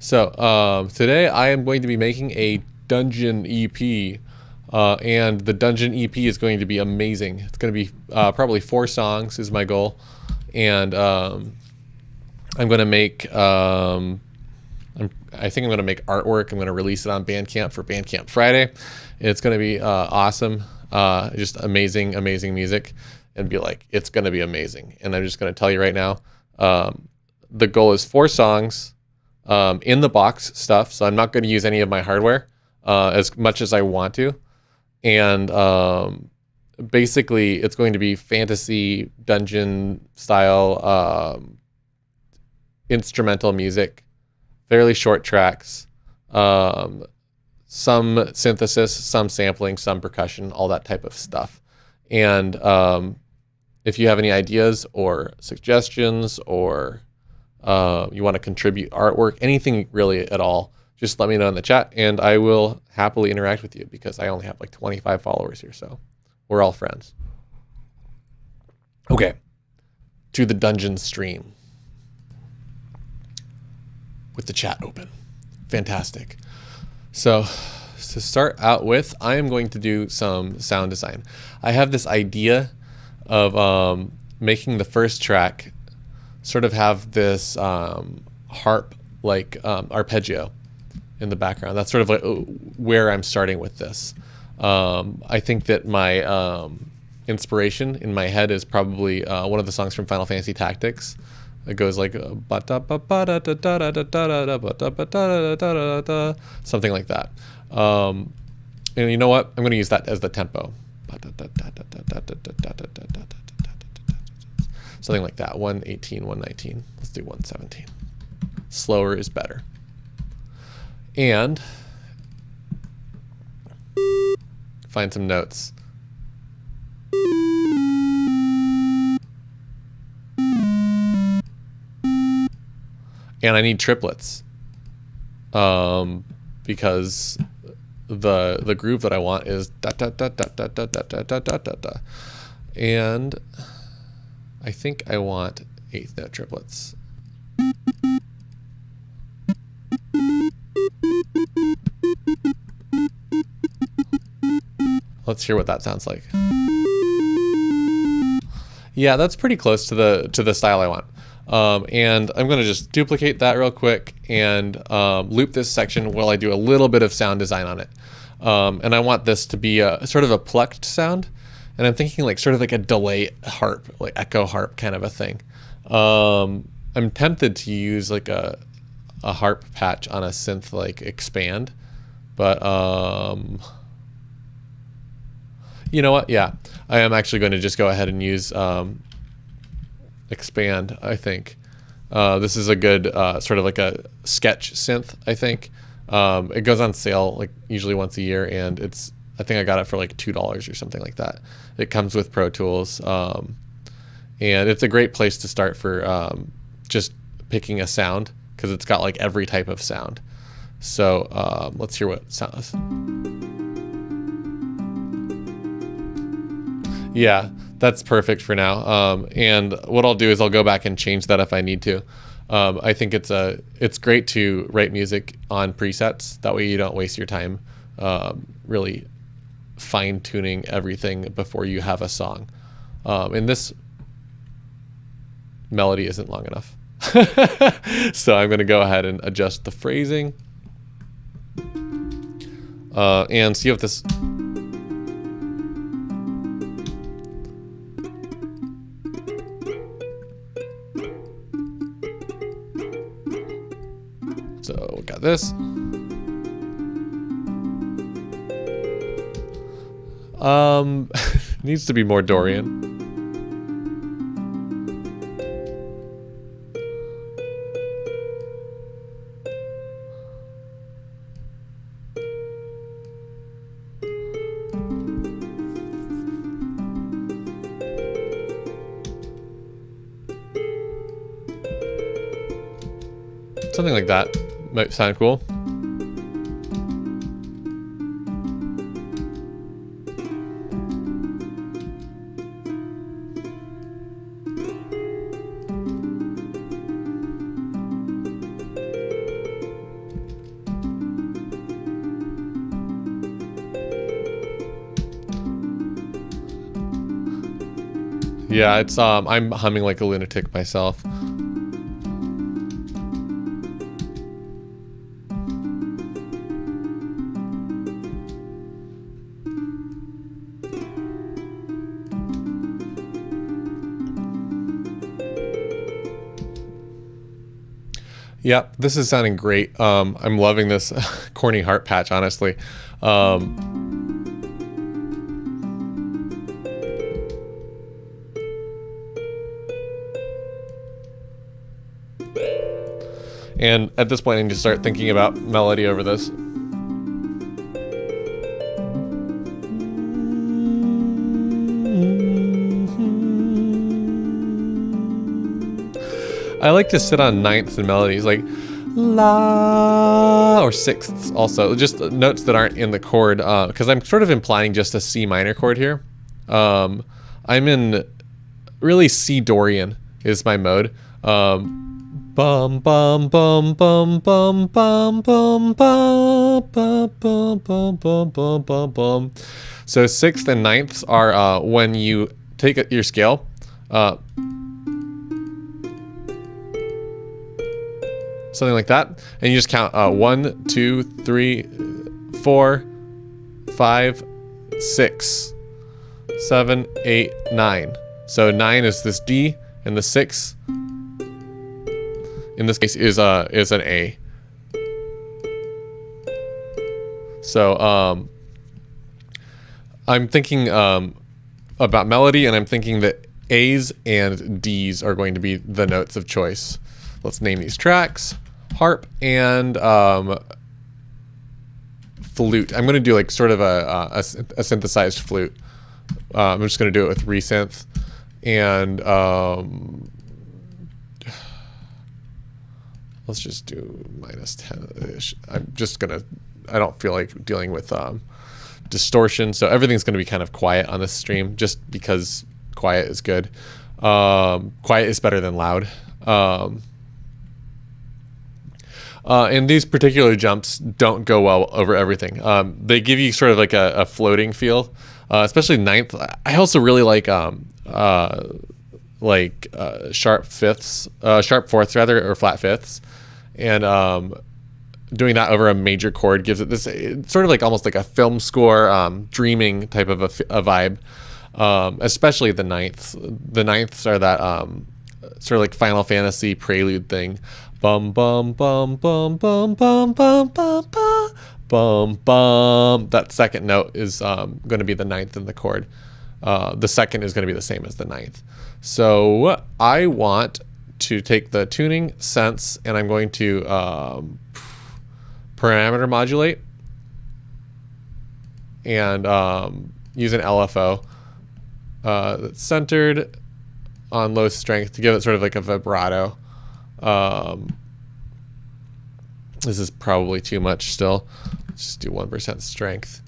So today I am going to be making a dungeon EP, and the dungeon EP is going to be amazing. It's going to be probably 4 songs is my goal, and I'm going to make. I think I'm going to make artwork. I'm going to release it on Bandcamp for Bandcamp Friday. It's going to be awesome, just amazing music, and be like, it's going to be amazing. And I'm just going to tell you right now, the goal is 4 songs. In the box stuff, so I'm not going to use any of my hardware as much as I want to, and basically it's going to be fantasy dungeon style instrumental music, fairly short tracks, some synthesis, some sampling, some percussion, all that type of stuff. And if you have any ideas or suggestions, or you want to contribute artwork, anything really at all, just let me know in the chat and I will happily interact with you, because I only have like 25 followers here, so we're all friends. Okay, to the dungeon stream with the chat open. Fantastic. So to start out with, I am going to do some sound design. I have this idea of making the first track sort of have this harp like arpeggio in the background. That's sort of like where I'm starting with this. I think that my inspiration in my head is probably one of the songs from Final Fantasy Tactics. It goes like something like that. And you know what? I'm going to use that as the tempo. Something like that. 118, 119. Let's do 117. Slower is better. And find some notes. And I need triplets, because the groove that I want is da da da da da da da da da da da. And I think I want 8th note triplets. Let's hear what that sounds like. Yeah, that's pretty close to the style I want. And I'm going to just duplicate that real quick and loop this section while I do a little bit of sound design on it. And I want this to be a sort of a plucked sound. And I'm thinking like sort of like a delay harp, like echo harp kind of a thing. I'm tempted to use like a harp patch on a synth like expand, but you know what? Yeah, I am actually going to just go ahead and use expand. I think this is a good sort of like a sketch synth. I think it goes on sale like usually once a year, and I think I got it for like $2 or something like that. It comes with Pro Tools, and it's a great place to start for just picking a sound, because it's got like every type of sound. So let's hear what it sounds. Yeah, that's perfect for now. And what I'll do is I'll go back and change that if I need to. I think it's great to write music on presets. That way you don't waste your time really fine-tuning everything before you have a song. And this melody isn't long enough. So I'm going to go ahead and adjust the phrasing and see if this... So we got this. Needs to be more Dorian. Something like that might sound cool. Yeah, it's I'm humming like a lunatic myself. Yep, this is sounding great. I'm loving this corny harp patch, honestly. And at this point, I need to start thinking about melody over this. I like to sit on ninths and melodies, like la, or sixths also, just notes that aren't in the chord, because I'm sort of implying just a C minor chord here. I'm in really C Dorian is my mode. Bum bum bum bum bum bum bum bum bum bum bum bum bum bum bum. So sixth and ninths are when you take your scale, something like that, and you just count 1, 2, 3, 4, 5, 6, 7, 8, 9. So 9 is this D, and the 6 in this case is an A. So I'm thinking about melody, and I'm thinking that A's and D's are going to be the notes of choice. Let's name these tracks: Harp and Flute. I'm going to do like sort of a synthesized flute. I'm just going to do it with ReaSynth, and let's just do -10-ish. I don't feel like dealing with distortion, so everything's going to be kind of quiet on this stream, just because quiet is good. Quiet is better than loud. And these particular jumps don't go well over everything. They give you sort of like a floating feel, especially ninth. I also really like sharp fifths, sharp fourths rather, or flat fifths, and doing that over a major chord gives it this sort of like almost like a film score, dreaming type of a vibe. Especially the ninths. The ninths are that sort of like Final Fantasy prelude thing. Bum bum bum bum bum bum bum bum bum bum bum. That second note is going to be the ninth in the chord. The second is going to be the same as the ninth. So I want to take the tuning sense, and I'm going to parameter modulate and use an LFO that's centered on low strength to give it sort of like a vibrato. This is probably too much still. Let's just do 1% strength.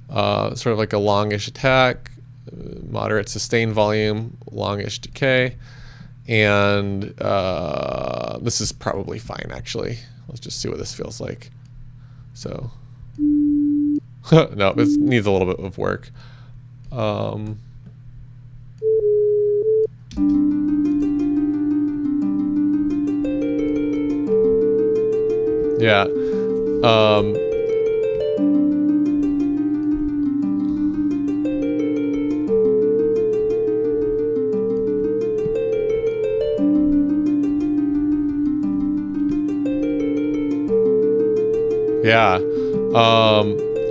Sort of like a longish attack, moderate sustain volume, longish decay, and this is probably fine actually. Let's just see what this feels like. So, no, this needs a little bit of work. Yeah. Yeah.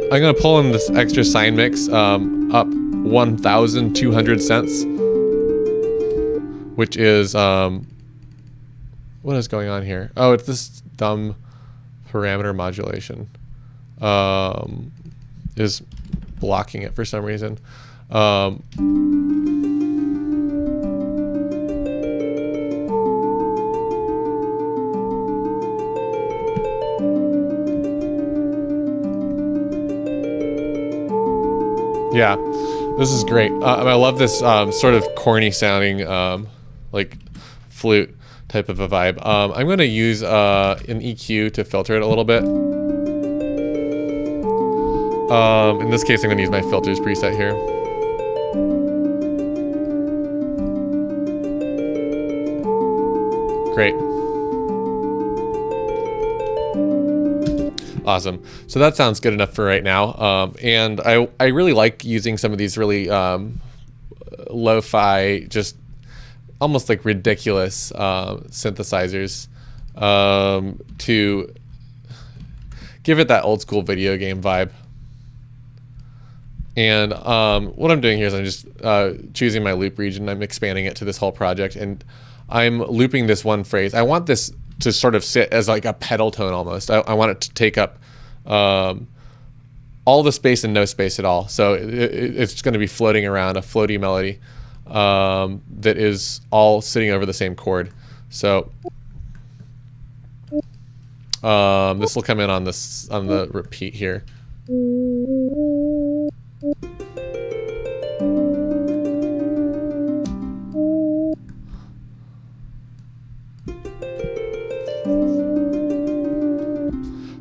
I'm gonna pull in this extra sine mix up 1,200 cents, which is what is going on here? Oh, it's this dumb parameter modulation is blocking it for some reason. Yeah, this is great. I love this sort of corny sounding like flute type of a vibe. I'm going to use an EQ to filter it a little bit. In this case, I'm going to use my filters preset here. Great. Awesome. So that sounds good enough for right now. And I really like using some of these really lo-fi, just almost like ridiculous synthesizers to give it that old school video game vibe. And what I'm doing here is I'm just choosing my loop region. I'm expanding it to this whole project, and I'm looping this one phrase. I want this to sort of sit as like a pedal tone almost. I want it to take up all the space and no space at all. So it's going to be floating around, a floaty melody that is all sitting over the same chord. So this will come in on the repeat here.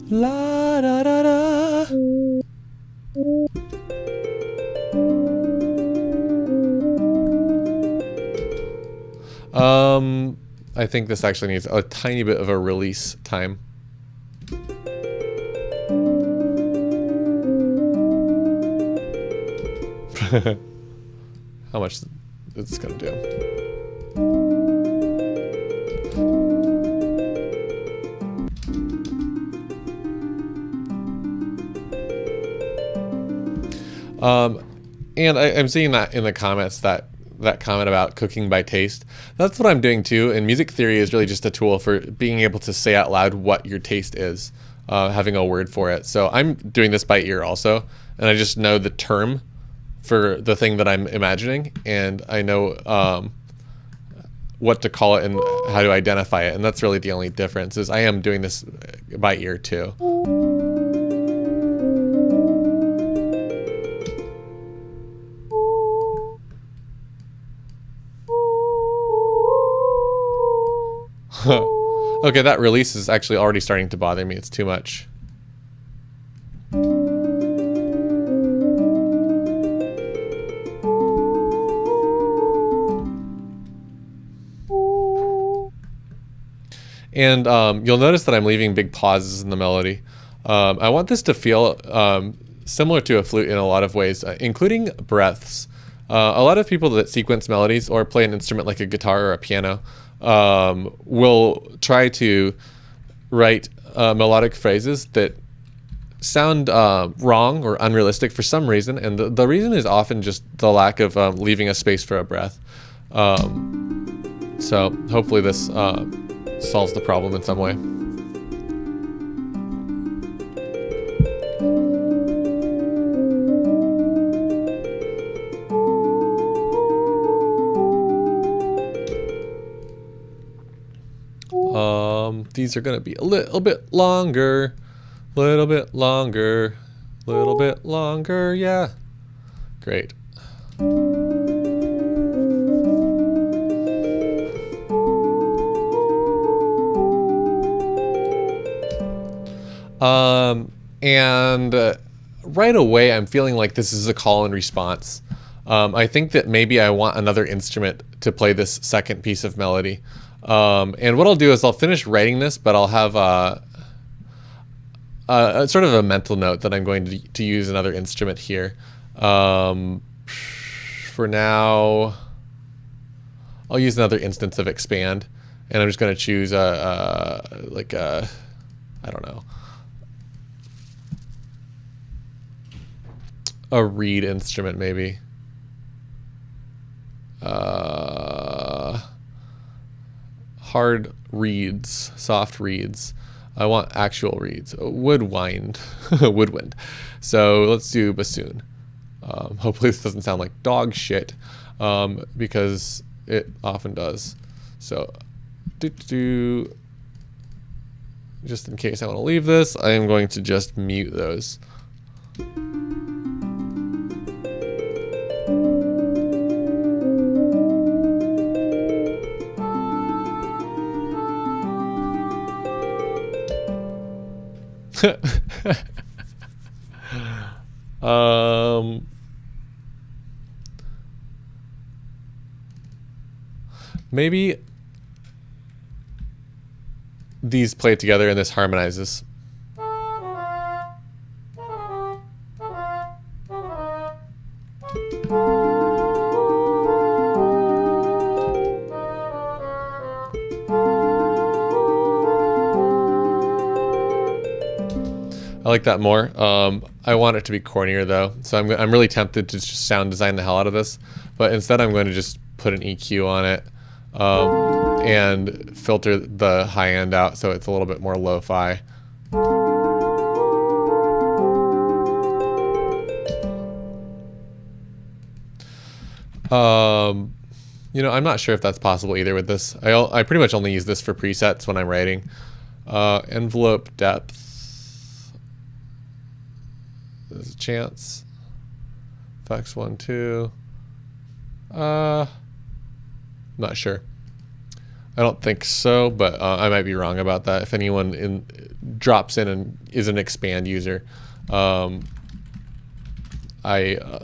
La da da da. I think this actually needs a tiny bit of a release time. How much it's gonna do. And I'm seeing that in the comments, that comment about cooking by taste. That's what I'm doing too. And music theory is really just a tool for being able to say out loud what your taste is, having a word for it. So I'm doing this by ear also, and I just know the term for the thing that I'm imagining, and I know what to call it and how to identify it. And that's really the only difference, is I am doing this by ear too. Okay, that release is actually already starting to bother me. It's too much. And you'll notice that I'm leaving big pauses in the melody. I want this to feel similar to a flute in a lot of ways, including breaths. A lot of people that sequence melodies or play an instrument like a guitar or a piano will try to write melodic phrases that sound wrong or unrealistic for some reason, and the reason is often just the lack of leaving a space for a breath. So hopefully this solves the problem in some way. These are going to be a little bit longer, little bit longer, yeah. Great. Right away I'm feeling like this is a call and response. I think that maybe I want another instrument to play this second piece of melody. And what I'll do is I'll finish writing this, but I'll have a sort of a mental note that I'm going to use another instrument here. For now, I'll use another instance of expand, and I'm just going to choose I don't know, a reed instrument maybe. Hard reeds, soft reeds. I want actual reeds. Woodwind. Woodwind. So let's do bassoon. Hopefully this doesn't sound like dog shit, because it often does. So just in case I want to leave this, I am going to just mute those. these play together and this harmonizes. I like that more. I want it to be cornier though, so I'm really tempted to just sound design the hell out of this, but instead I'm going to just put an EQ on it and filter the high end out so it's a little bit more lo-fi. You know, I'm not sure if that's possible either with this. I pretty much only use this for presets when I'm writing. Envelope depth. There's a chance. Effects 1, 2. Not sure. I don't think so, but I might be wrong about that. If anyone drops in and is an expand user, I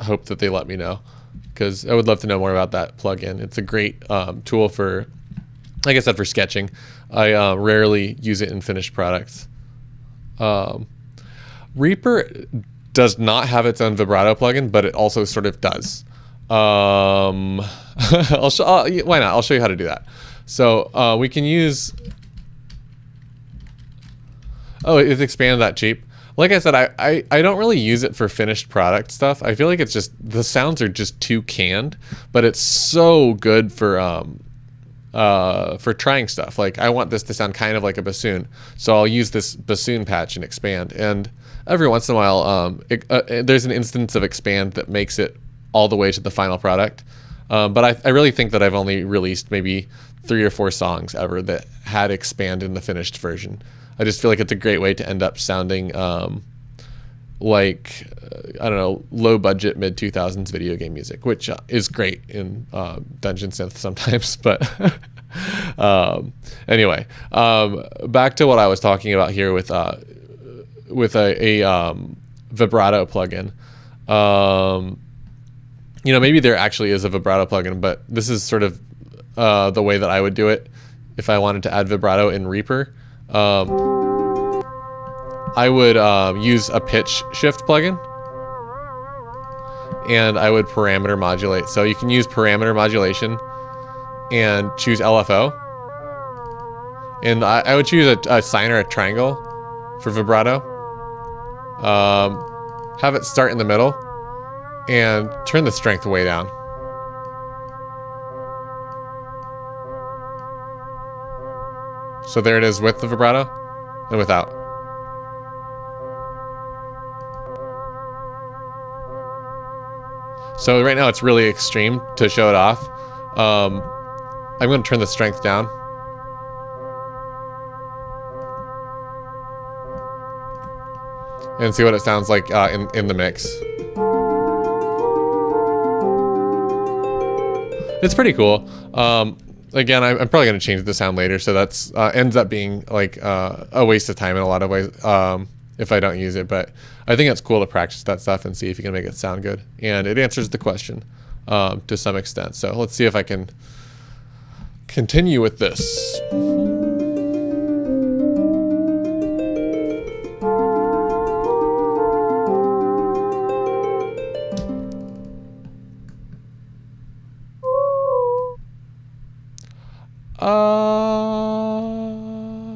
hope that they let me know, because I would love to know more about that plugin. It's a great tool for, like I said, for sketching. I rarely use it in finished products. Reaper does not have its own vibrato plugin, but it also sort of does. Why not? I'll show you how to do that. So we can use. Oh, is expand that cheap? Like I said, I don't really use it for finished product stuff. I feel like it's just the sounds are just too canned, but it's so good for trying stuff. Like I want this to sound kind of like a bassoon, so I'll use this bassoon patch and expand. And every once in a while, there's an instance of expand that makes it all the way to the final product. But I really think that I've only released maybe 3 or 4 songs ever that had expand in the finished version. I just feel like it's a great way to end up sounding like, I don't know, low budget mid 2000s video game music, which is great in Dungeon Synth sometimes. But anyway, back to what I was talking about here with a vibrato plugin. You know, maybe there actually is a vibrato plugin, but this is sort of the way that I would do it if I wanted to add vibrato in Reaper. I would use a pitch shift plugin, and I would parameter modulate. So you can use parameter modulation and choose LFO. And I would choose a sine or a triangle for vibrato. Have it start in the middle and turn the strength way down. So there it is with the vibrato and without. So right now it's really extreme to show it off. I'm going to turn the strength down. And see what it sounds like in the mix. It's pretty cool. Again, I'm probably going to change the sound later, so that's ends up being like a waste of time in a lot of ways if I don't use it. But I think it's cool to practice that stuff and see if you can make it sound good. And it answers the question to some extent. So let's see if I can continue with this.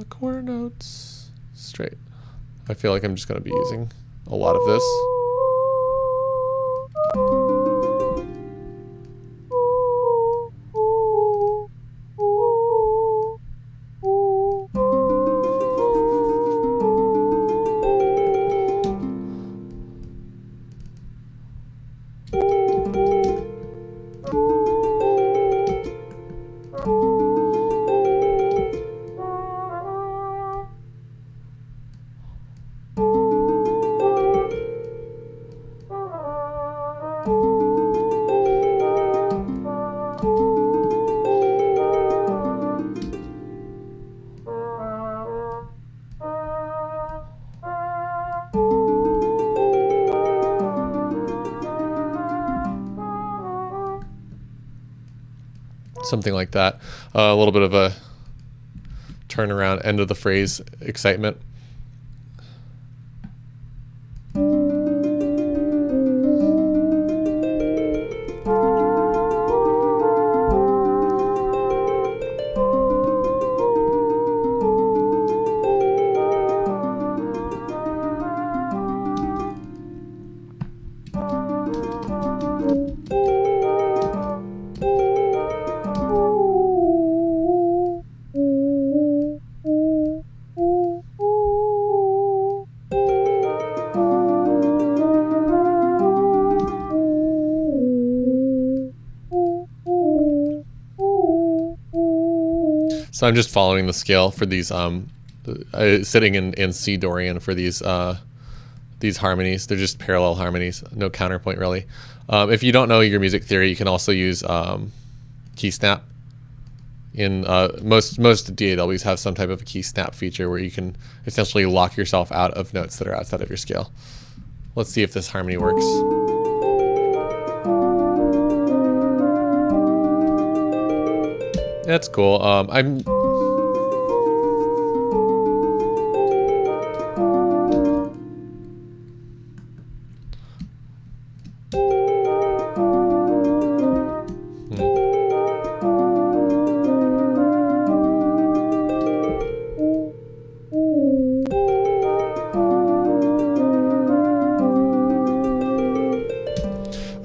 Quarter notes straight. I feel like I'm just going to be using a lot of this. Something like that. A little bit of a turn around end of the phrase excitement. So I'm just following the scale for these, sitting in C Dorian for these harmonies. They're just parallel harmonies, no counterpoint really. If you don't know your music theory, you can also use key snap. In most DAWs have some type of a key snap feature where you can essentially lock yourself out of notes that are outside of your scale. Let's see if this harmony works. That's cool.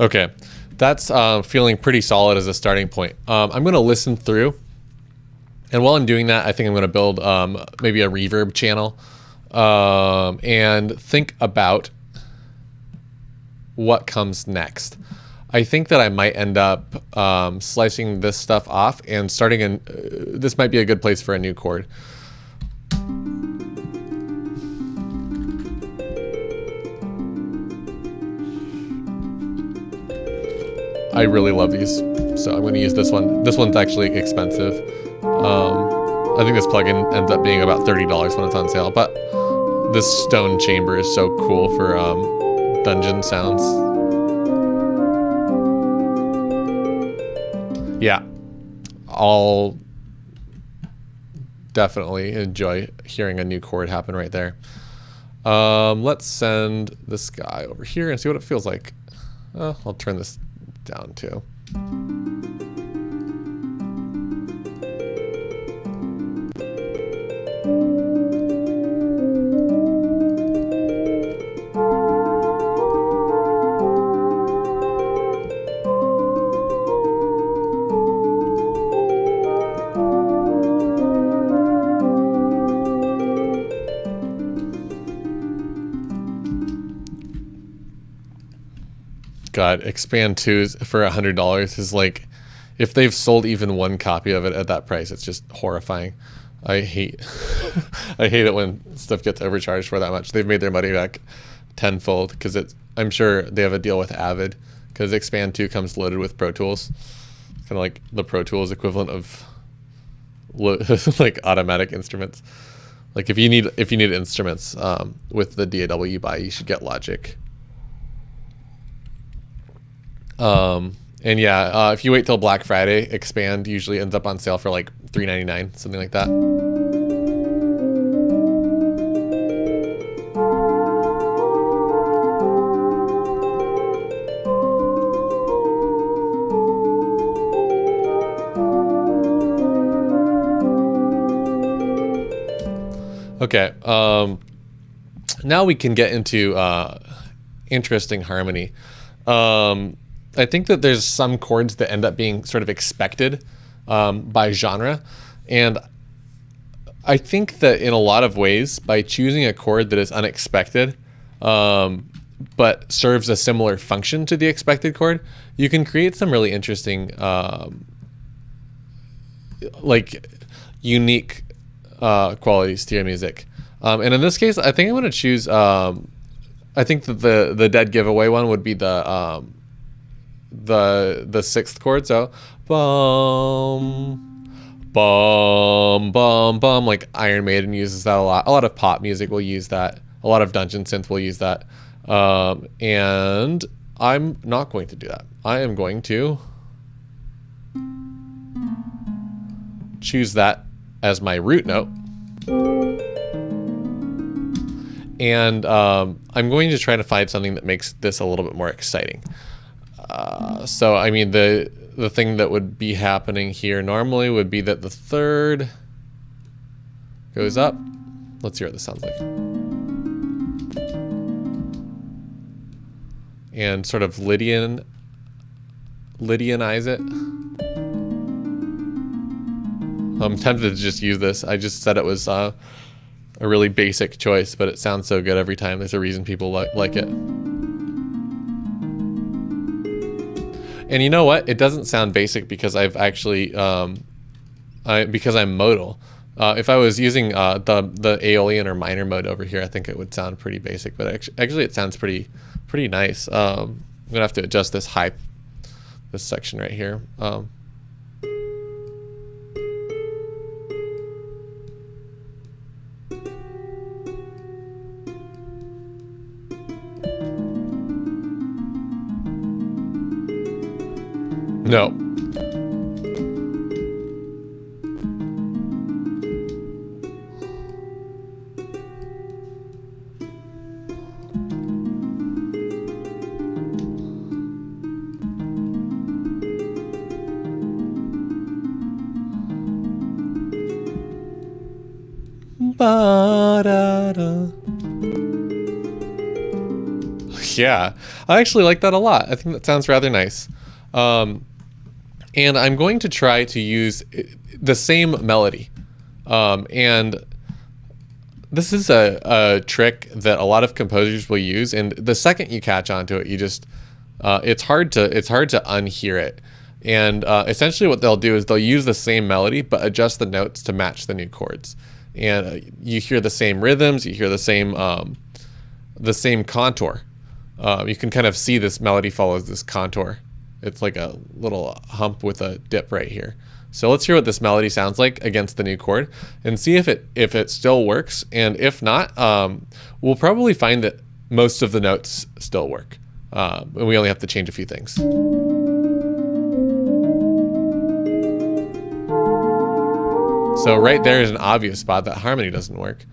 Okay, that's feeling pretty solid as a starting point. I'm going to listen through, and while I'm doing that, I think I'm going to build maybe a reverb channel and think about what comes next. I think that I might end up slicing this stuff off and starting in. This might be a good place for a new chord. I really love these, so I'm going to use this one. This one's actually expensive. I think this plugin ends up being about $30 when it's on sale, but this stone chamber is so cool for dungeon sounds. Yeah, I'll definitely enjoy hearing a new chord happen right there. Let's send this guy over here and see what it feels like. I'll turn this down too. God, Expand 2 for $100 is like, if they've sold even one copy of it at that price, it's just horrifying. I hate I hate it when stuff gets overcharged for that much. They've made their money back tenfold because I'm sure they have a deal with Avid because Expand 2 comes loaded with Pro Tools. Kind of like the Pro Tools equivalent of like automatic instruments. Like if you need instruments with the DAW you buy, you should get Logic. And yeah, if you wait till Black Friday, Expand usually ends up on sale for like $3.99, something like that. Okay, now we can get into interesting harmony. I think that there's some chords that end up being sort of expected by genre, and I think that in a lot of ways, by choosing a chord that is unexpected but serves a similar function to the expected chord, you can create some really interesting like unique qualities to your music. And in this case, I think I'm going to choose I think that the dead giveaway one would be the sixth chord. So bum bum bum bum, like Iron Maiden uses that a lot. A lot of pop music will use that. A lot of dungeon synth will use that. And I'm not going to do that. I am going to choose that as my root note. And I'm going to try to find something that makes this a little bit more exciting. So, I mean, the thing that would be happening here normally would be that the third goes up. Let's hear what this sounds like. And sort of Lydianize it. I'm tempted to just use this. I just said it was a really basic choice, but it sounds so good every time. There's a reason people like it. And you know what? It doesn't sound basic because I've actually, because I'm modal. If I was using the Aeolian or minor mode over here, I think it would sound pretty basic, but actually it sounds pretty nice. I'm gonna have to adjust this this section right here. No. Ba-da-da. Yeah, I actually like that a lot. I think that sounds rather nice. And I'm going to try to use the same melody. And this is a trick that a lot of composers will use. And the second you catch on to it, you just, it's hard to unhear it. And essentially what they'll do is they'll use the same melody, but adjust the notes to match the new chords. And you hear the same rhythms, you hear the same contour. You can kind of see this melody follows this contour. It's like a little hump with a dip right here. So let's hear what this melody sounds like against the new chord and see if it still works. And if not, we'll probably find that most of the notes still work. And we only have to change a few things. So right there is an obvious spot that harmony doesn't work.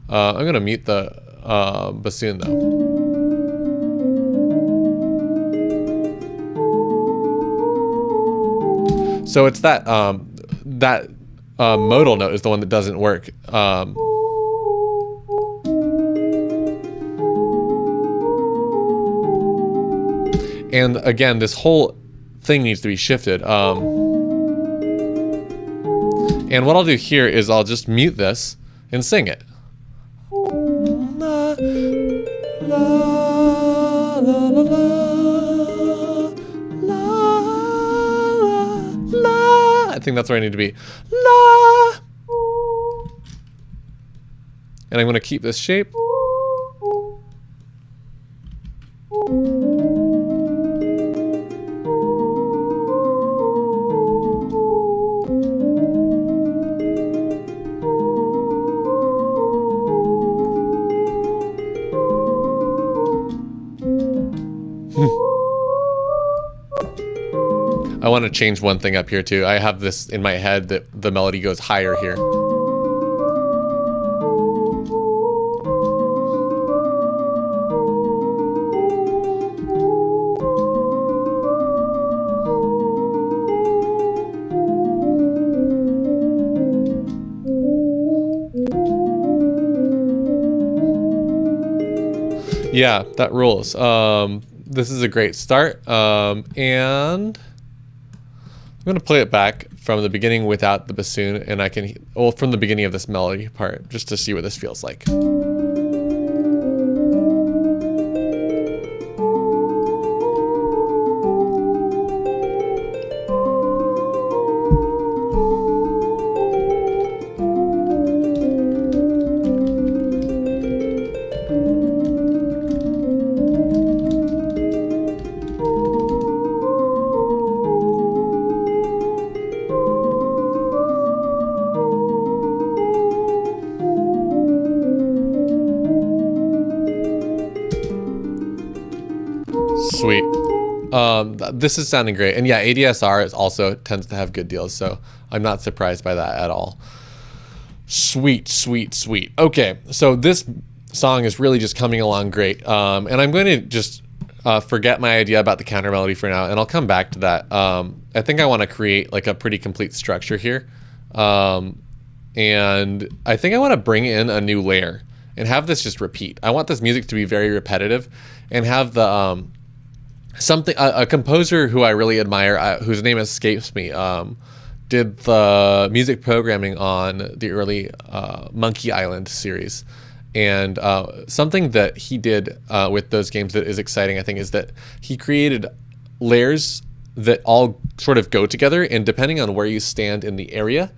I'm gonna mute the bassoon though. So it's that modal note is the one that doesn't work. And again, this whole thing needs to be shifted. And what I'll do here is I'll just mute this and sing it. La, la, la, la, la. I think that's where I need to be. La. And I'm going to keep this shape. I want to change one thing up here too. I have this in my head that the melody goes higher here. Yeah, that rules. This is a great start. And I'm going to play it back from the beginning without the bassoon, and I can, well, from the beginning of this melody part, just to see what this feels like. Sweet. This is sounding great. And yeah, ADSR is also tends to have good deals, so I'm not surprised by that at all. Sweet, sweet, sweet. Okay, so this song is really just coming along great. And I'm going to just forget my idea about the counter melody for now, and I'll come back to that. I think I want to create like a pretty complete structure here. And I think I want to bring in a new layer and have this just repeat. I want this music to be very repetitive and have the a composer who I really admire, whose name escapes me, did the music programming on the early Monkey Island series. And something that he did with those games that is exciting, I think, is that he created layers that all sort of go together, and depending on where you stand in the area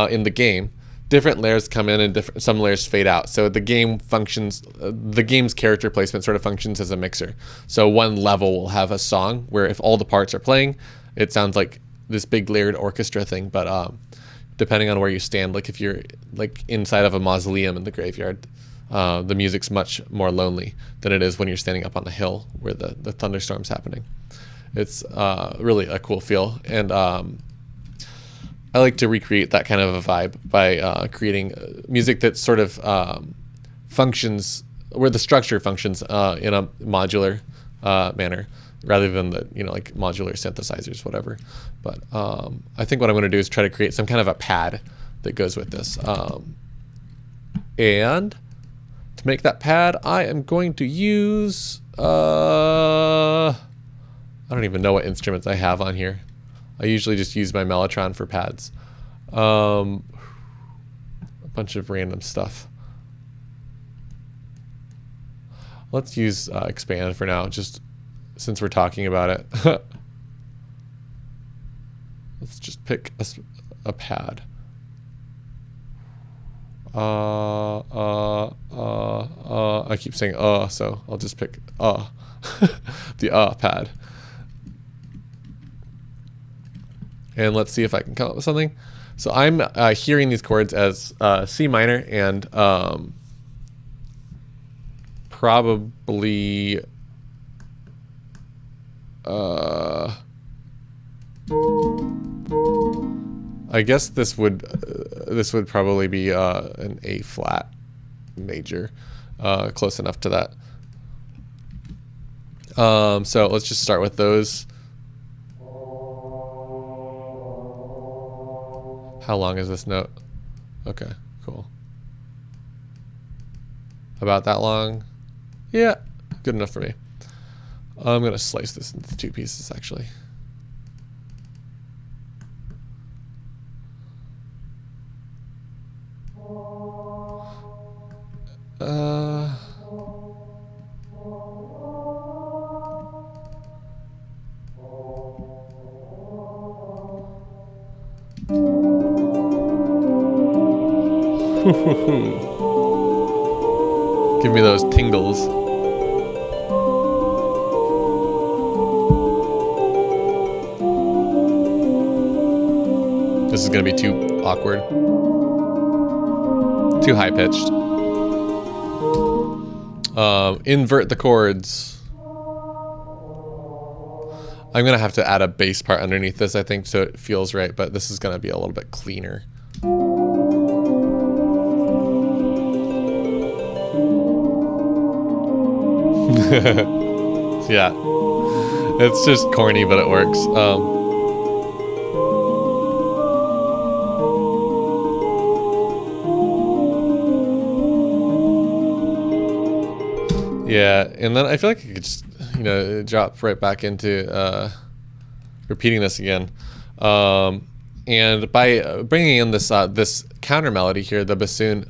in the game, different layers come in and some layers fade out. So the game functions, the game's character placement sort of functions as a mixer. So one level will have a song where if all the parts are playing, it sounds like this big layered orchestra thing, but depending on where you stand, like if you're like inside of a mausoleum in the graveyard, the music's much more lonely than it is when you're standing up on the hill where the thunderstorm's happening. It's really a cool feel, and I like to recreate that kind of a vibe by creating music that sort of functions, where the structure functions in a modular manner, rather than the, like modular synthesizers, whatever. But I think what I'm going to do is try to create some kind of a pad that goes with this. And to make that pad, I am going to use, I don't even know what instruments I have on here. I usually just use my Mellotron for pads. A bunch of random stuff. Let's use Expand for now, just since we're talking about it. Let's just pick a pad. I keep saying so I'll just pick the pad. And let's see if I can come up with something. So I'm hearing these chords as C minor and probably I guess this would probably be an A flat major, close enough to that. So let's just start with those. How long is this note? Okay, cool. About that long? Yeah, good enough for me. I'm gonna slice this into 2 pieces, actually. Give me those tingles. This is gonna be too awkward. Too high pitched. Invert the chords. I'm gonna have to add a bass part underneath this, I think, so it feels right, but this is gonna be a little bit cleaner. Yeah, it's just corny, but it works. Yeah, and then I feel like I could just, drop right back into repeating this again. And by bringing in this this counter melody here, the bassoon,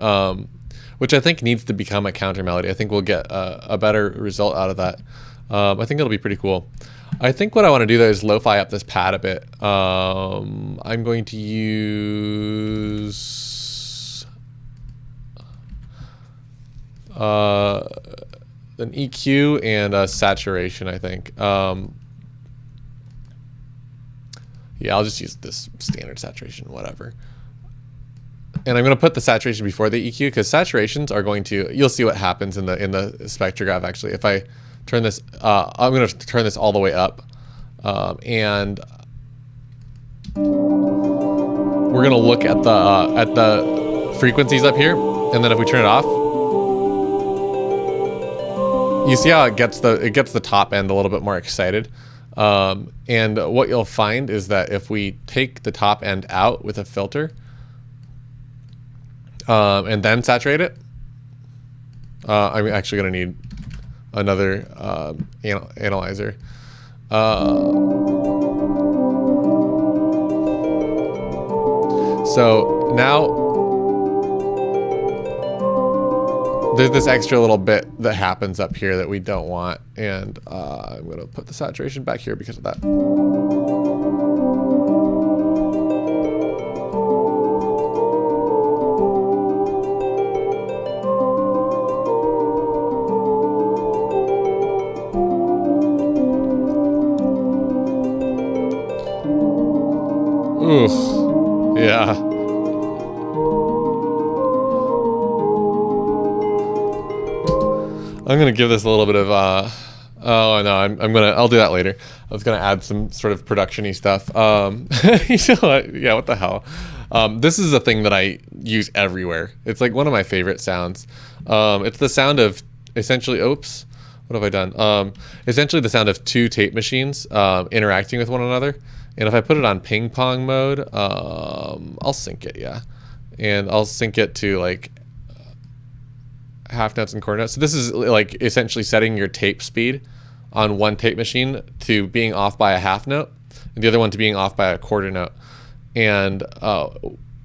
which I think needs to become a counter melody. I think we'll get a better result out of that. I think it'll be pretty cool. I think what I want to do though is lo-fi up this pad a bit. I'm going to use an EQ and a saturation, I think. Yeah, I'll just use this standard saturation, whatever. And I'm going to put the saturation before the EQ, because saturations are going to, you'll see what happens in the spectrograph actually. If I turn this, I'm going to turn this all the way up, and we're going to look at the frequencies up here, and then if we turn it off, you see how it gets the top end a little bit more excited. And what you'll find is that if we take the top end out with a filter, and then saturate it, I'm actually going to need another analyzer. So now there's this extra little bit that happens up here that we don't want, and I'm going to put the saturation back here because of that. Ooh, yeah. I'm gonna give this a little bit of oh no, I'll do that later. I was gonna add some sort of production-y stuff. You know what? Yeah, what the hell? This is a thing that I use everywhere. It's like one of my favorite sounds. It's the sound of essentially, oops, what have I done? Essentially the sound of two tape machines interacting with one another. And if I put it on ping pong mode, I'll sync it, yeah. And I'll sync it to like half notes and quarter notes. So this is like essentially setting your tape speed on one tape machine to being off by a half note, and the other one to being off by a quarter note. And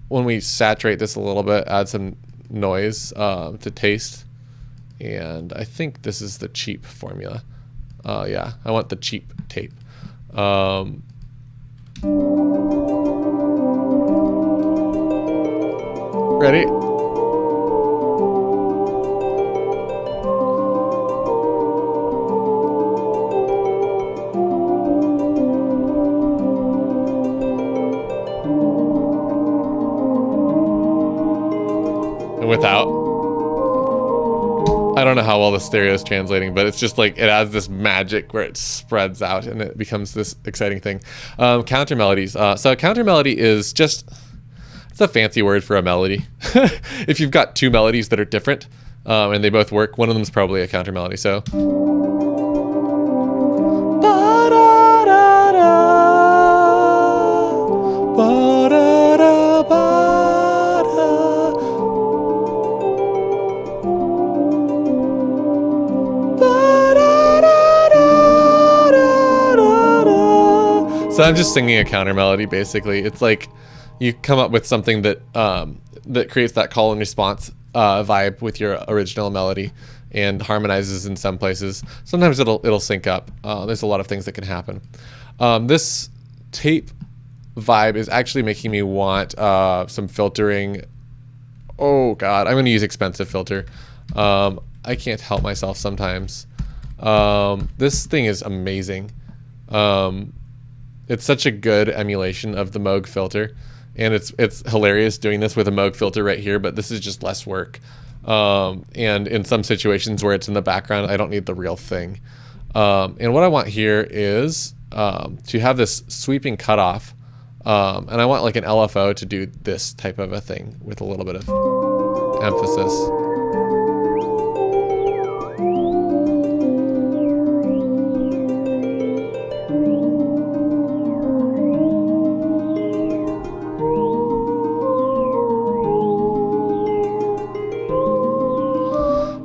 when we saturate this a little bit, add some noise to taste. And I think this is the cheap formula. Yeah, I want the cheap tape. Ready? And without, I don't know how well the stereo is translating, but it's just like it adds this magic where it spreads out and it becomes this exciting thing. Countermelodies. So countermelody is just, it's a fancy word for a melody. If you've got two melodies that are different and they both work, one of them is probably a countermelody. So. So I'm just singing a counter melody, basically. It's like you come up with something that that creates that call and response vibe with your original melody and harmonizes in some places. Sometimes it'll sync up. There's a lot of things that can happen. This tape vibe is actually making me want some filtering. Oh God, I'm gonna use expensive filter. I can't help myself sometimes. This thing is amazing. It's such a good emulation of the Moog filter, and it's hilarious doing this with a Moog filter right here, but this is just less work. And in some situations where it's in the background, I don't need the real thing. And what I want here is to have this sweeping cutoff, and I want like an LFO to do this type of a thing with a little bit of emphasis.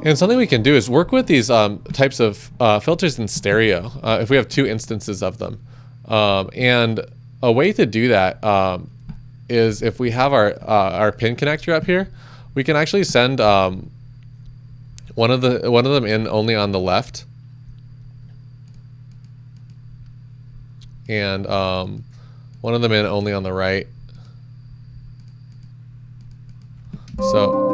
And something we can do is work with these types of filters in stereo if we have two instances of them. And a way to do that is if we have our pin connector up here, we can actually send one of them in only on the left, and one of them in only on the right. So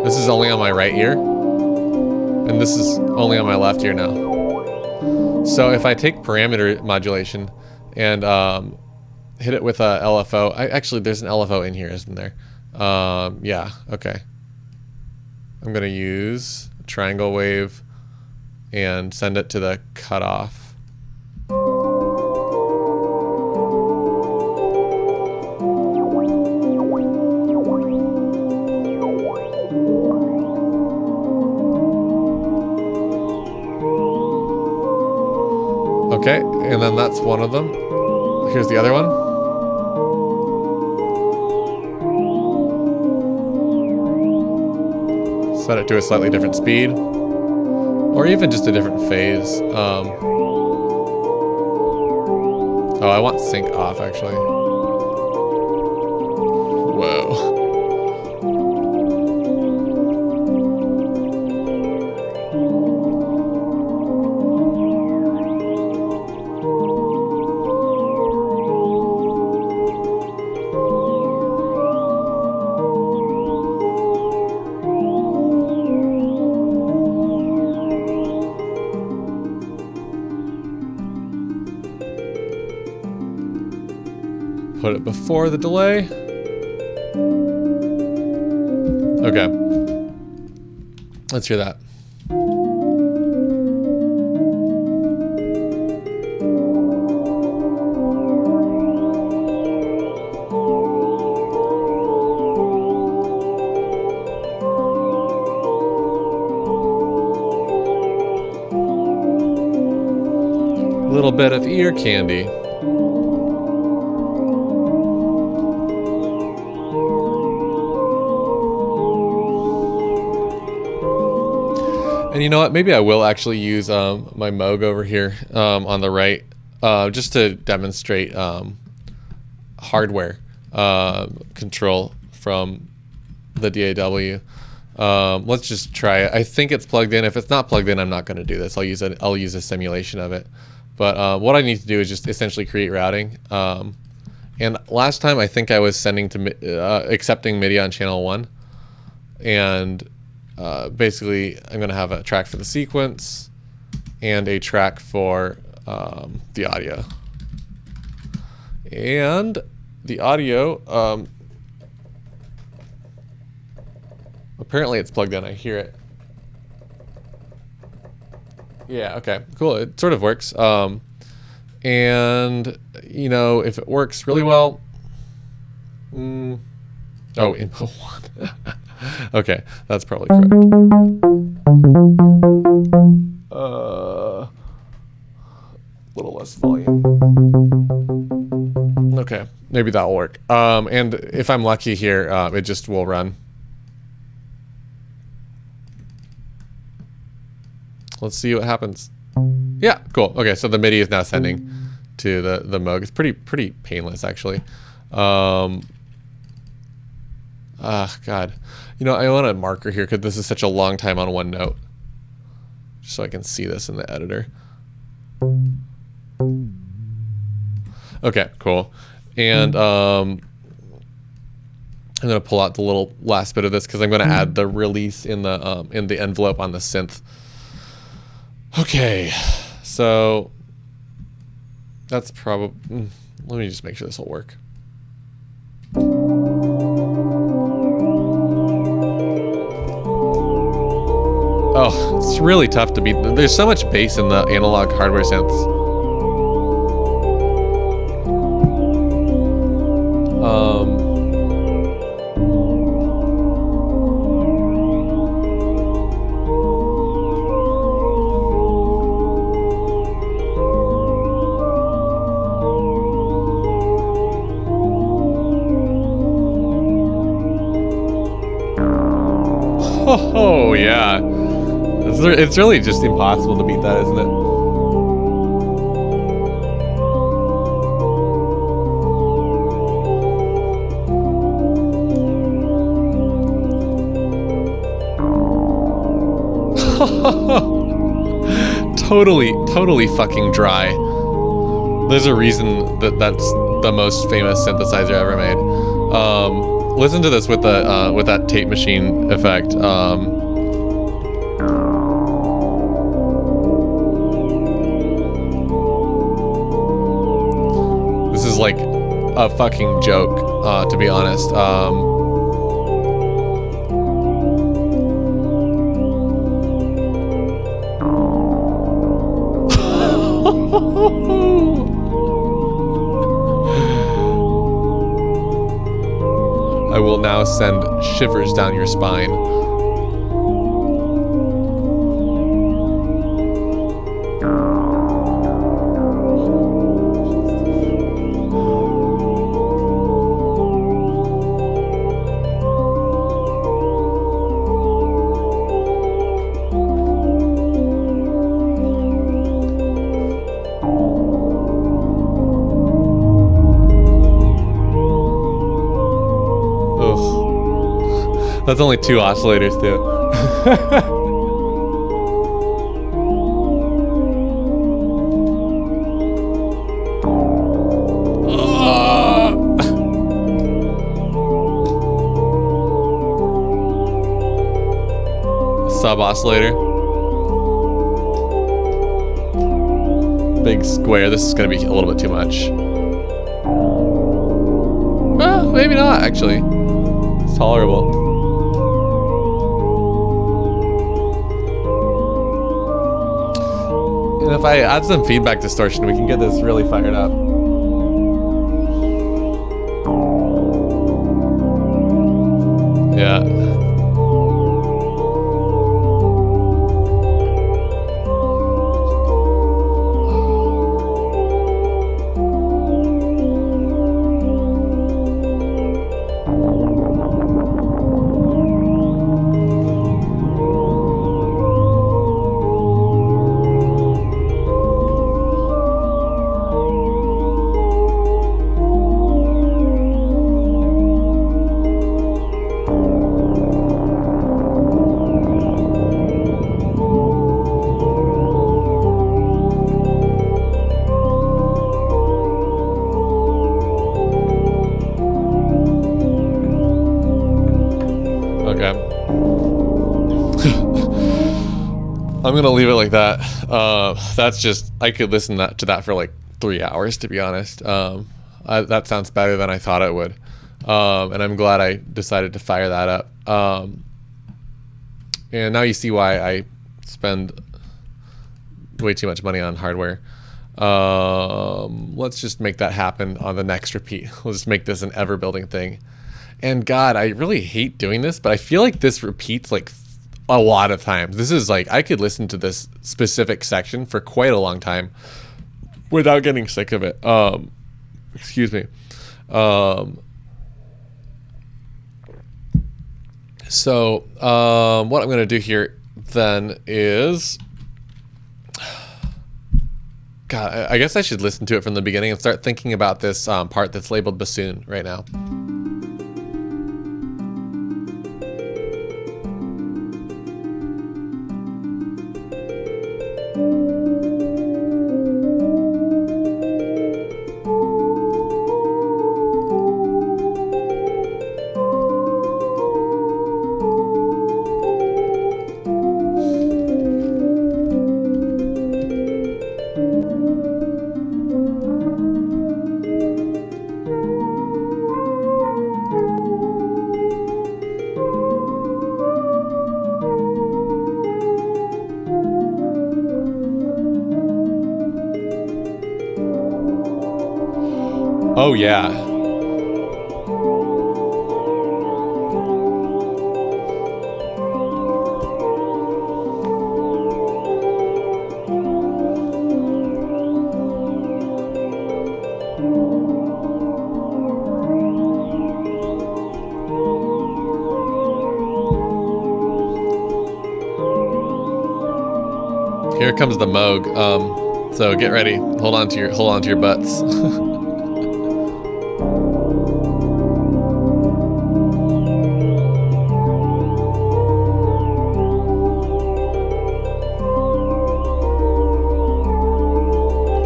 this is only on my right ear, and this is only on my left ear now. So if I take parameter modulation and hit it with a LFO, actually there's an LFO in here, isn't there? Yeah, okay. I'm gonna use a triangle wave and send it to the cutoff. Okay, and then that's one of them. Here's the other one. Set it to a slightly different speed, or even just a different phase. Oh, I want sync off, actually. Whoa. Put it before the delay. Okay. Let's hear that. A little bit of ear candy. And you know what? Maybe I will actually use my Moog over here on the right, just to demonstrate hardware control from the DAW. Let's just try it. I think it's plugged in. If it's not plugged in, I'm not going to do this. I'll use a simulation of it. But what I need to do is just essentially create routing. And last time I think I was sending to accepting MIDI on channel 1, and basically I'm going to have a track for the sequence and a track for the audio. And the audio, apparently it's plugged in. I hear it. Yeah, okay, cool. It sort of works. And, you know, if it works really well... Oh, input 1. Okay, that's probably correct. A little less volume. Okay, maybe that'll work. And if I'm lucky here, it just will run. Let's see what happens. Yeah, cool. Okay, so the MIDI is now sending to the Moog. It's pretty painless, actually. God. You know, I want a marker here because this is such a long time on one note. Just so I can see this in the editor. Okay, cool. And I'm gonna pull out the little last bit of this because I'm gonna add the release in the envelope on the synth. Okay, so that's probably. Let me just make sure this will work. Oh, it's really tough to beat. There's so much bass in the analog hardware synths. Oh yeah. It's really just impossible to beat that, isn't it? Totally fucking dry. There's a reason that's the most famous synthesizer ever made. Listen to this with that tape machine effect. This is like a fucking joke, to be honest. I will now send shivers down your spine. That's only 2 oscillators too. Sub oscillator. Big square. This is gonna be a little bit too much. Well, maybe not actually. It's tolerable. And if I add some feedback distortion, we can get this really fired up. Yeah. I'm gonna leave it like that. That's just, I could listen to that for like 3 hours, to be honest. That sounds better than I thought it would. And I'm glad I decided to fire that up. And now you see why I spend way too much money on hardware. Let's just make that happen on the next repeat. We'll just make this an ever building thing. And God, I really hate doing this, but I feel like this repeats like a lot of times. This is like, I could listen to this specific section for quite a long time without getting sick of it. Excuse me. So what I'm going to do here then is, God, I guess I should listen to it from the beginning and start thinking about this part that's labeled bassoon right now. Oh yeah. Here comes the Moog. So get ready. Hold on to your butts.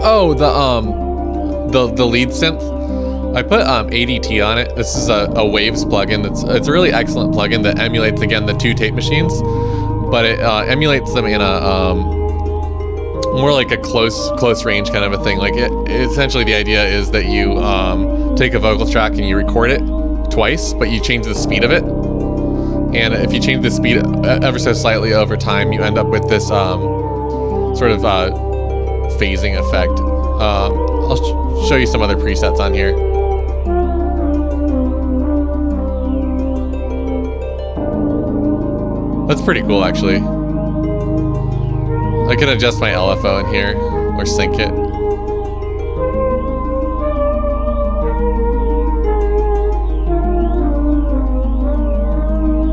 Oh, the lead synth. I put ADT on it. This is a Waves plugin. It's a really excellent plugin that emulates, again, the 2 tape machines, but it emulates them in a more like a close range kind of a thing. Like essentially the idea is that you take a vocal track and you record it twice, but you change the speed of it. And if you change the speed ever so slightly over time, you end up with this sort of phasing effect. I'll show you some other presets on here. That's pretty cool, actually. I can adjust my LFO in here, or sync it.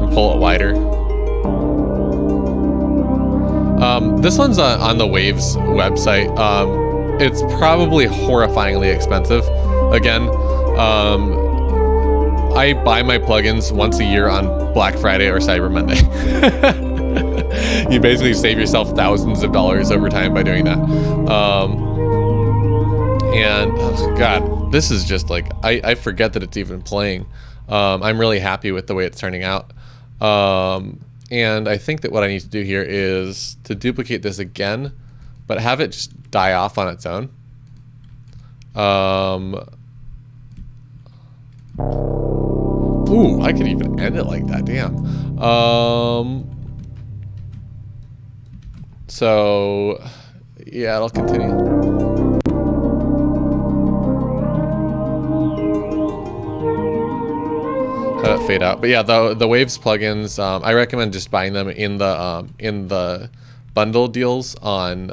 And pull it wider. This one's on the Waves website. It's probably horrifyingly expensive. Again, I buy my plugins once a year on Black Friday or Cyber Monday. You basically save yourself thousands of dollars over time by doing that. And oh God, this is just like, I forget that it's even playing. I'm really happy with the way it's turning out. And I think that what I need to do here is to duplicate this again, but have it just die off on its own. Ooh, I could even end it like that, damn. So, yeah, it'll continue. Have it fade out. But yeah, the Waves plugins, I recommend just buying them in the bundle deals on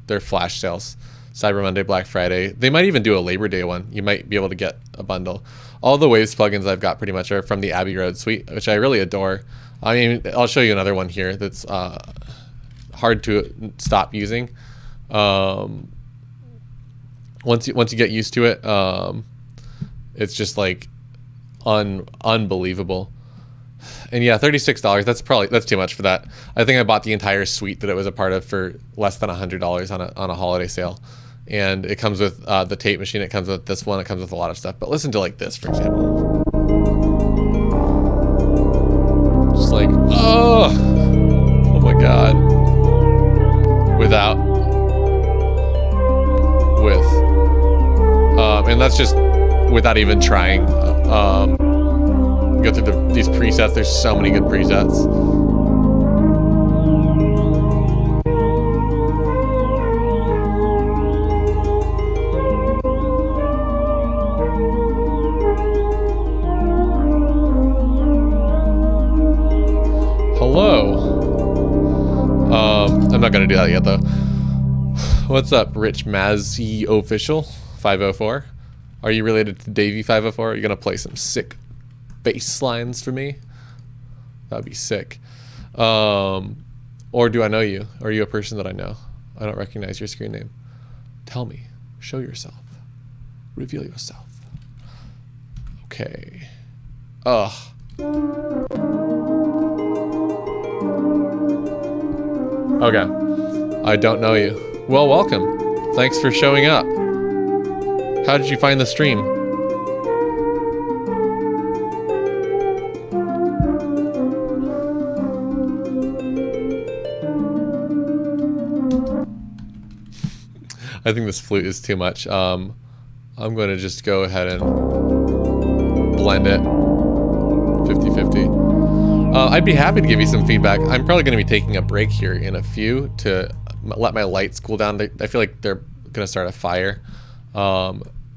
their flash sales. Cyber Monday, Black Friday. They might even do a Labor Day one. You might be able to get a bundle. All the Waves plugins I've got pretty much are from the Abbey Road suite, which I really adore. I mean, I'll show you another one here that's hard to stop using. Once you get used to it, it's just like unbelievable. And yeah, $36. That's too much for that. I think I bought the entire suite that it was a part of for less than $100 on a holiday sale. And it comes with the tape machine. It comes with this one. It comes with a lot of stuff. But listen to like this, for example. Just like, oh my God. Without, with, and that's just without even trying. Go through these presets. There's so many good presets. Hello. I'm not gonna do that yet though. What's up, Rich Mazzy Official 504? Are you related to Davey 504? Are you gonna play some sick bass lines for me? That'd be sick. Or do I know you? Are you a person that I know? I don't recognize your screen name. Tell me. Show yourself. Reveal yourself. Okay. Ugh. Okay. I don't know you. Well, welcome. Thanks for showing up. How did you find the stream? I think this flute is too much. I'm going to just go ahead and blend it 50-50. I'd be happy to give you some feedback. I'm probably going to be taking a break here in a few to let my lights cool down. I feel like they're going to start a fire.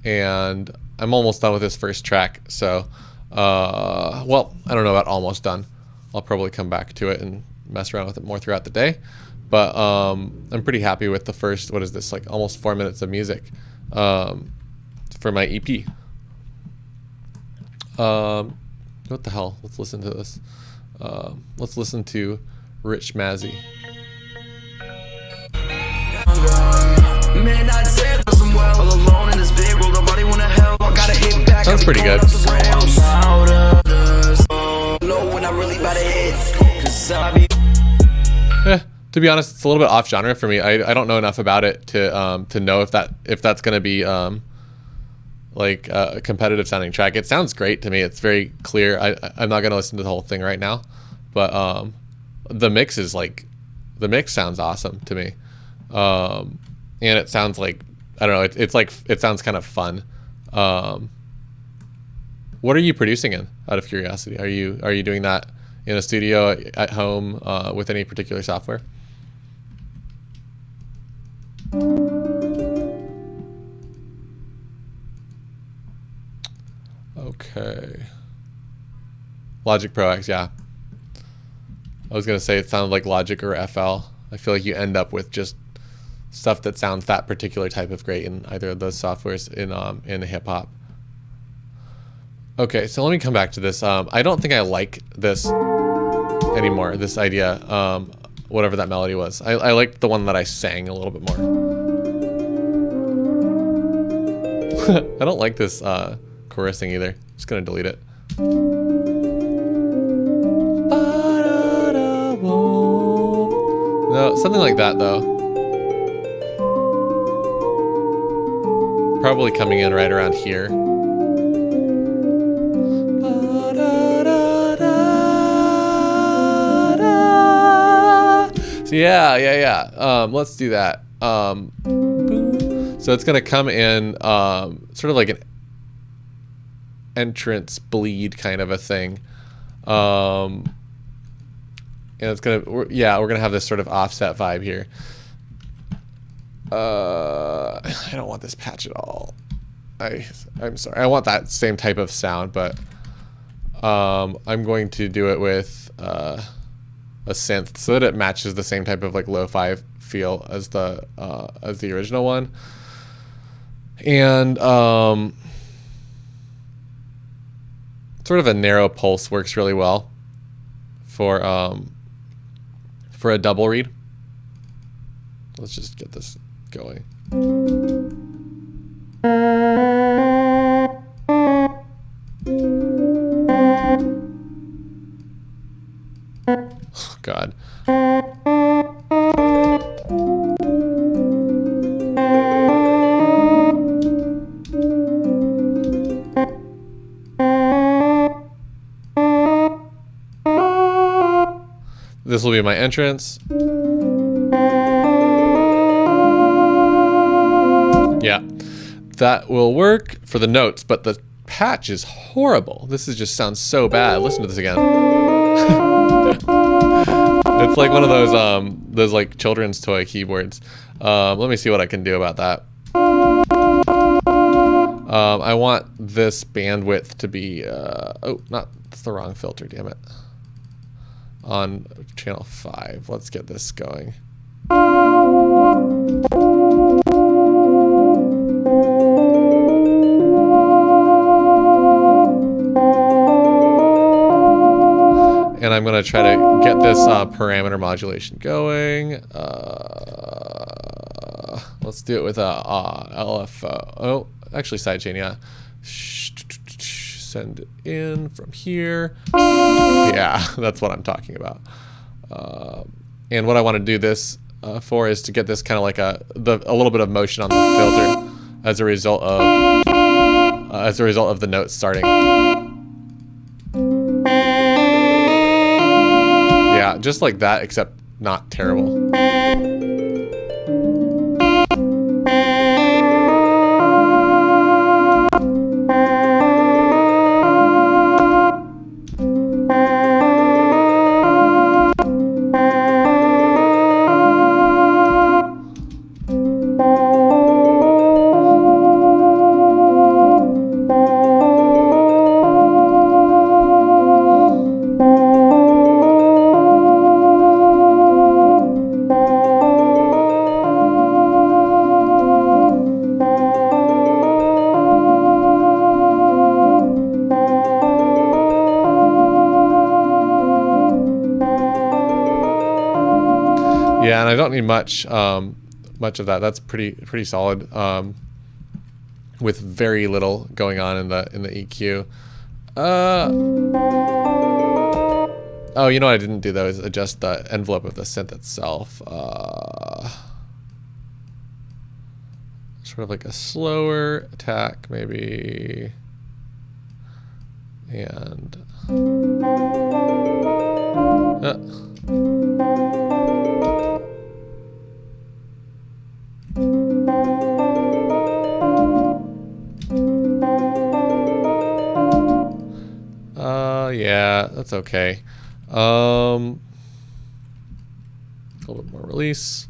And I'm almost done with this first track. So, well, I don't know about almost done. I'll probably come back to it and mess around with it more throughout the day. But I'm pretty happy with the first, what is this, like almost 4 minutes of music for my EP. What the hell? Let's listen to this. Let's listen to Rich Mazzy. Sounds pretty good. To be honest, it's a little bit off genre for me. I don't know enough about it to know if that's gonna be like a competitive sounding track. It sounds great to me. It's very clear. I'm not gonna listen to the whole thing right now, but the mix sounds awesome to me, and it sounds like, I don't know. It sounds kind of fun. What are you producing in, out of curiosity? Are you doing that in a studio, at home, with any particular software? Okay. Logic Pro X, yeah. I was gonna say it sounded like Logic or FL. I feel like you end up with just stuff that sounds that particular type of great in either of those softwares in hip hop. Okay, so let me come back to this. I don't think I like this anymore, this idea, whatever that melody was. I liked the one that I sang a little bit more. I don't like this chorusing either. Just gonna delete it. No, something like that though. Probably coming in right around here. So yeah. Let's do that. So it's gonna come in sort of like an entrance bleed kind of a thing. And it's gonna, we're gonna have this sort of offset vibe here. I don't want this patch at all. I'm sorry. I want that same type of sound, but I'm going to do it with a synth so that it matches the same type of like lo-fi feel as the original one. And sort of a narrow pulse works really well for a double read. Let's just get this going. Oh, God. This will be my entrance. Yeah, that will work for the notes, but the patch is horrible. This just sounds so bad. Listen to this again. It's like one of those like children's toy keyboards. Let me see what I can do about that. I want this bandwidth to be that's the wrong filter, damn it. On channel 5. Let's get this going. And I'm going to try to get this parameter modulation going. Let's do it with a LFO. Oh, actually sidechain, yeah. Send it in from here. Yeah, that's what I'm talking about. And what I want to do this for is to get this kind of like a little bit of motion on the filter as a result of the notes starting. Yeah, just like that, except not terrible. Yeah, and I don't need much of that. That's pretty solid with very little going on in the EQ. Oh, you know what I didn't do though is adjust the envelope of the synth itself. Sort of like a slower attack maybe, and yeah, that's okay. A little bit more release.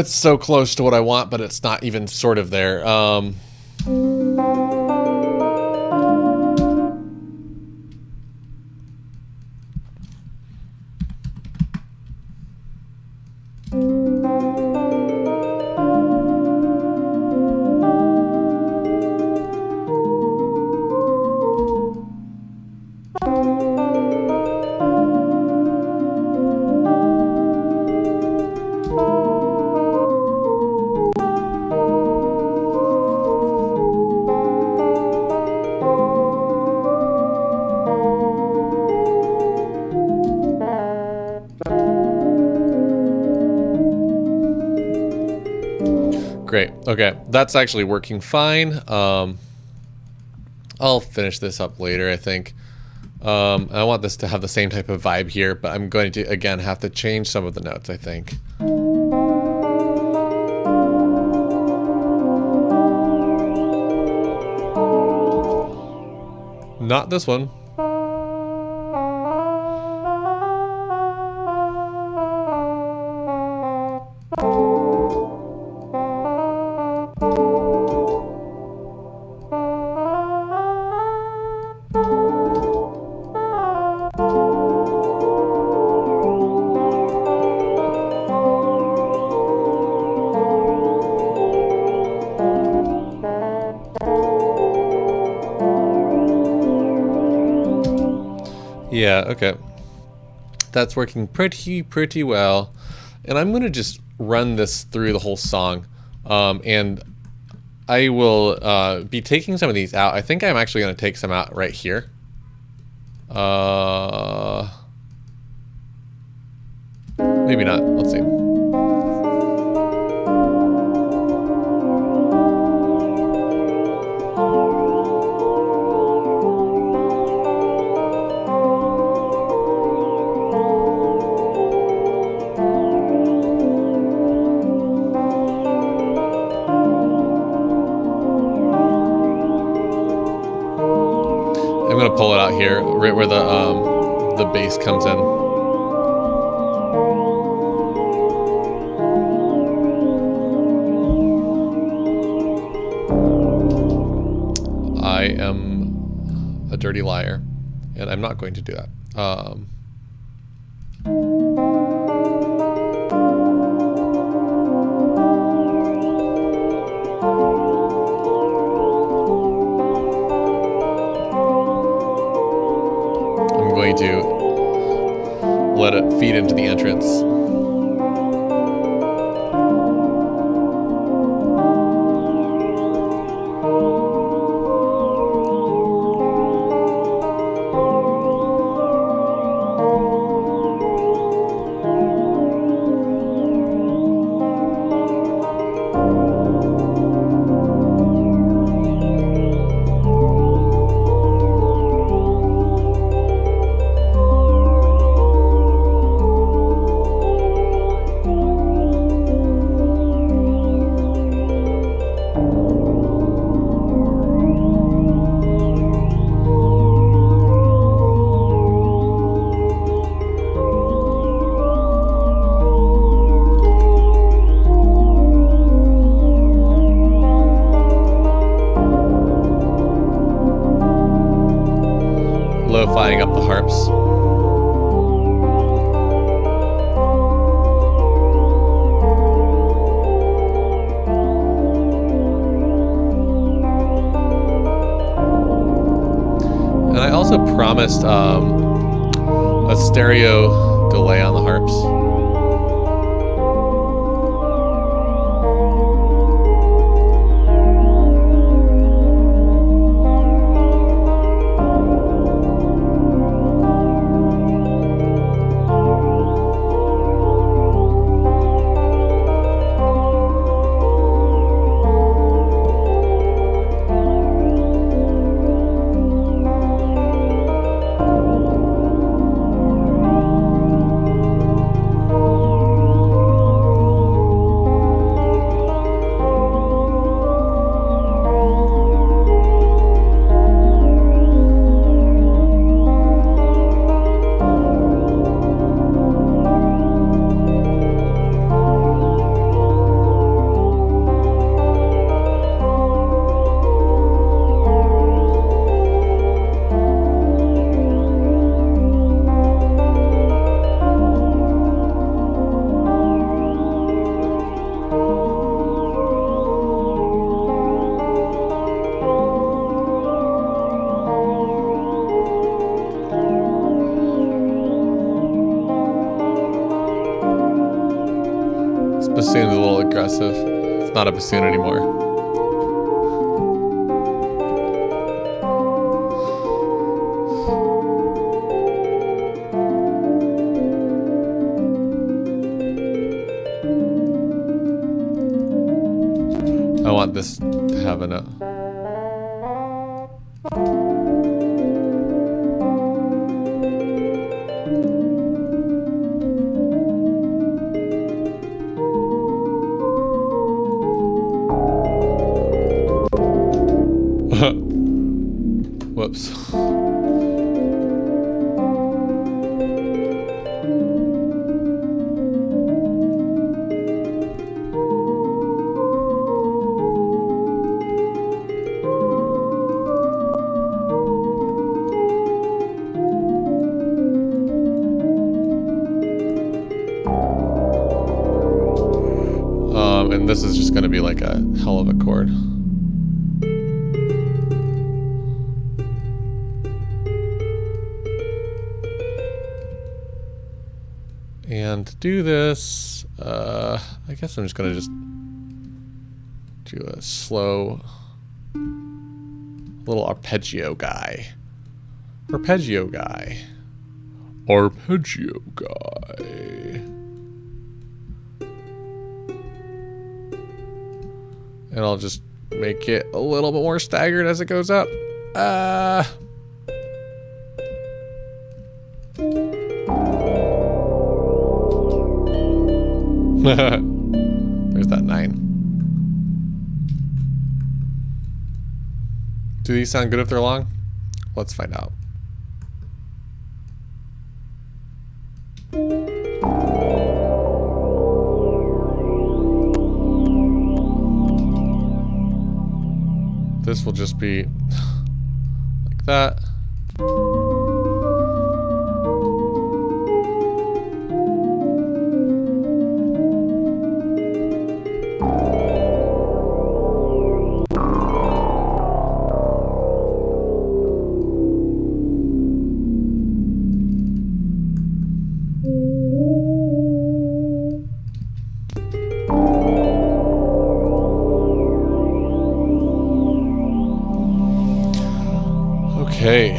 it's so close to what I want, but it's not even sort of there. Great. Okay, that's actually working fine. I'll finish this up later, I think. I want this to have the same type of vibe here, but I'm going to, again, have to change some of the notes, I think. Not this one. Yeah, okay. That's working pretty well. And I'm going to just run this through the whole song. And I will be taking some of these out. I think I'm actually going to take some out right here. Maybe not. Let's see. I'm gonna pull it out here, right where the bass comes in. I am a dirty liar, and I'm not going to do that. I'm going to let it feed into the entrance. Lo-fiing up the harps. And I also promised a stereo delay on the harps. aggressive. It's not a bassoon anymore. I want this to have a whoops. And this is just going to be like a hell of a chord. And to do this, I guess I'm just going to do a slow little arpeggio guy. Arpeggio guy. Arpeggio guy. And I'll just make it a little bit more staggered as it goes up. There's that 9. Do these sound good if they're long? Let's find out. This will just be like that. Okay,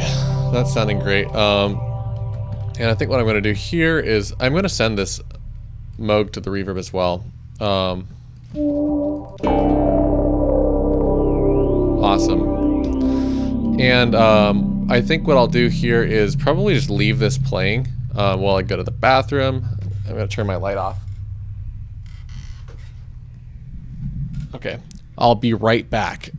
that's sounding great. And I think what I'm going to do here is I'm going to send this Moog to the reverb as well. Awesome. And I think what I'll do here is probably just leave this playing while I go to the bathroom. I'm going to turn my light off. Okay, I'll be right back.